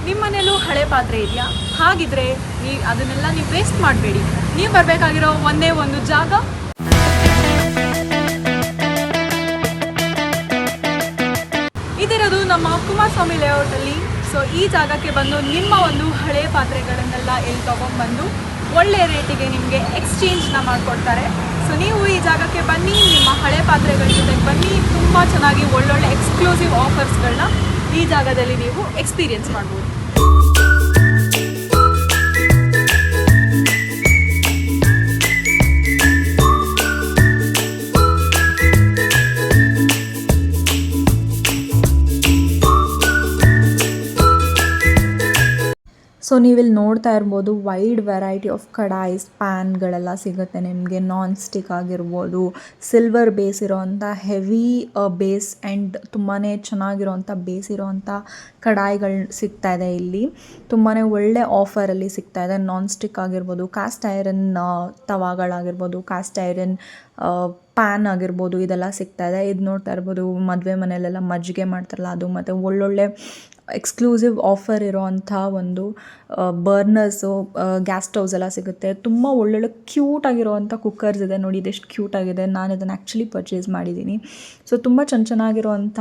ನಿಮ್ಮ ಮನೇಲೂ ಹಳೆ ಪಾತ್ರೆ ಇದೆಯಾ? ಹಾಗಿದ್ರೆ ಅದನ್ನೆಲ್ಲ ನೀವು ವೇಸ್ಟ್ ಮಾಡಬೇಡಿ. ನೀವು ಬರಬೇಕಾಗಿರೋ ಒಂದೇ ಒಂದು ಜಾಗ, ಇದಿರೋದು ನಮ್ಮ ಕುಮಾರಸ್ವಾಮಿ ಲೇಔಟಲ್ಲಿ. ಸೊ ಈ ಜಾಗಕ್ಕೆ ಬಂದು ನಿಮ್ಮ ಒಂದು ಹಳೆ ಪಾತ್ರೆಗಳನ್ನೆಲ್ಲ ಇಲ್ಲಿ ತೊಗೊಂಡ್ಬಂದು ಒಳ್ಳೆ ರೇಟಿಗೆ ನಿಮಗೆ ಎಕ್ಸ್ಚೇಂಜ್ನ ಮಾಡಿಕೊಡ್ತಾರೆ. ಸೊ ನೀವು ಈ ಜಾಗಕ್ಕೆ ಬನ್ನಿ, ನಿಮ್ಮ ಹಳೆ ಪಾತ್ರೆಗಳ ಜೊತೆಗೆ ಬನ್ನಿ. ತುಂಬ ಚೆನ್ನಾಗಿ ಒಳ್ಳೊಳ್ಳೆ ಎಕ್ಸ್ಕ್ಲೂಸಿವ್ ಆಫರ್ಸ್ಗಳನ್ನ ಈ ಜಾಗದಲ್ಲಿ ನೀವು ಎಕ್ಸ್ಪೀರಿಯೆನ್ಸ್ ಮಾಡ್ಬೋದು. ಸೊ ನೀವಿಲ್ಲಿ ನೋಡ್ತಾ ಇರ್ಬೋದು ವೈಡ್ ವೆರೈಟಿ ಆಫ್ ಕಡಾಯಿಸ್, ಪ್ಯಾನ್ಗಳೆಲ್ಲ ಸಿಗುತ್ತೆ ನಿಮಗೆ. ನಾನ್ ಸ್ಟಿಕ್ ಆಗಿರ್ಬೋದು, ಸಿಲ್ವರ್ ಬೇಸ್ ಇರೋವಂಥ ಹೆವಿ ಬೇಸ್ ಆ್ಯಂಡ್ ತುಂಬಾ ಚೆನ್ನಾಗಿರೋವಂಥ ಬೇಸ್ ಇರೋವಂಥ ಕಡಾಯಿಗಳು ಸಿಗ್ತಾಯಿದೆ ಇಲ್ಲಿ. ತುಂಬಾ ಒಳ್ಳೆ ಆಫರಲ್ಲಿ ಸಿಗ್ತಾಯಿದೆ. ನಾನ್ ಸ್ಟಿಕ್ ಆಗಿರ್ಬೋದು, ಕಾಸ್ಟ್ ಐರನ್ ತವಾಗಳಾಗಿರ್ಬೋದು, ಕಾಸ್ಟ್ ಐರನ್ ಪ್ಯಾನ್ ಆಗಿರ್ಬೋದು, ಇದೆಲ್ಲ ಸಿಗ್ತಾಯಿದೆ. ಇದು ನೋಡ್ತಾ ಇರ್ಬೋದು ಮದುವೆ ಮನೆಯಲ್ಲೆಲ್ಲ ಮಜ್ಜಿಗೆ ಮಾಡ್ತಾರಲ್ಲ ಅದು, ಮತ್ತು ಒಳ್ಳೊಳ್ಳೆ ಎಕ್ಸ್ಕ್ಲೂಸಿವ್ ಆಫರ್ ಇರೋವಂಥ ಒಂದು ಬರ್ನರ್ಸು, ಗ್ಯಾಸ್ ಸ್ಟವ್ಸ್ ಎಲ್ಲ ಸಿಗುತ್ತೆ. ತುಂಬ ಒಳ್ಳೊಳ್ಳೆ ಕ್ಯೂಟ್ ಆಗಿರೋವಂಥ ಕುಕ್ಕರ್ಸ್ ಇದೆ ನೋಡಿ, ಇದೆಷ್ಟು ಕ್ಯೂಟ್ ಆಗಿದೆ. ನಾನು ಇದನ್ನು ಆ್ಯಕ್ಚುಲಿ ಪರ್ಚೇಸ್ ಮಾಡಿದ್ದೀನಿ. ಸೊ ತುಂಬ ಚೆನ್ನಾಗಿರೋವಂಥ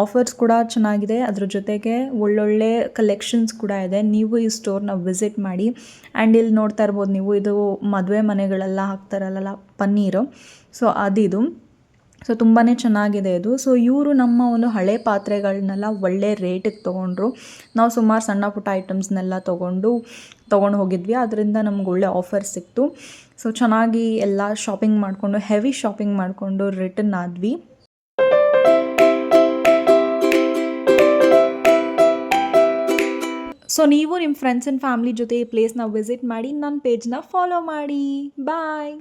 ಆಫರ್ಸ್ ಕೂಡ ಚೆನ್ನಾಗಿದೆ. ಅದ್ರ ಜೊತೆಗೆ ಒಳ್ಳೊಳ್ಳೆ ಕಲೆಕ್ಷನ್ಸ್ ಕೂಡ ಇದೆ. ನೀವು ಈ ಸ್ಟೋರ್ನ ವಿಸಿಟ್ ಮಾಡಿ. ಆ್ಯಂಡ್ ಇಲ್ಲಿ ನೋಡ್ತಾ ಇರ್ಬೋದು ನೀವು, ಇದು ಮದುವೆ ಮನೆಗಳೆಲ್ಲ ಹಾಕ್ತಾರಲ್ಲ ಪನ್ನೀರು, ಸೊ ಅದಿದು. ಸೊ ತುಂಬಾ ಚೆನ್ನಾಗಿದೆ ಇದು. ಸೊ ಇವರು ನಮ್ಮ ಒಂದು ಹಳೆ ಪಾತ್ರೆಗಳನ್ನೆಲ್ಲ ಒಳ್ಳೆ ರೇಟಿಗೆ ತೊಗೊಂಡ್ರು. ನಾವು ಸುಮಾರು ಸಣ್ಣ ಪುಟ್ಟ ಐಟಮ್ಸ್ನೆಲ್ಲ ತೊಗೊಂಡು ಹೋಗಿದ್ವಿ. ಅದರಿಂದ ನಮ್ಗೆ ಒಳ್ಳೆ ಆಫರ್ ಸಿಕ್ತು. ಸೊ ಚೆನ್ನಾಗಿ ಎಲ್ಲ ಶಾಪಿಂಗ್ ಮಾಡಿಕೊಂಡು, ಹೆವಿ ಶಾಪಿಂಗ್ ಮಾಡಿಕೊಂಡು ರಿಟರ್ನ್ ಆದ್ವಿ. ಸೊ ನೀವು ನಿಮ್ಮ ಫ್ರೆಂಡ್ಸ್ ಆ್ಯಂಡ್ ಫ್ಯಾಮಿಲಿ ಜೊತೆ ಈ ಪ್ಲೇಸ್ನ ವಿಸಿಟ್ ಮಾಡಿ, ನನ್ನ ಪೇಜ್ನ ಫಾಲೋ ಮಾಡಿ. ಬಾಯ್.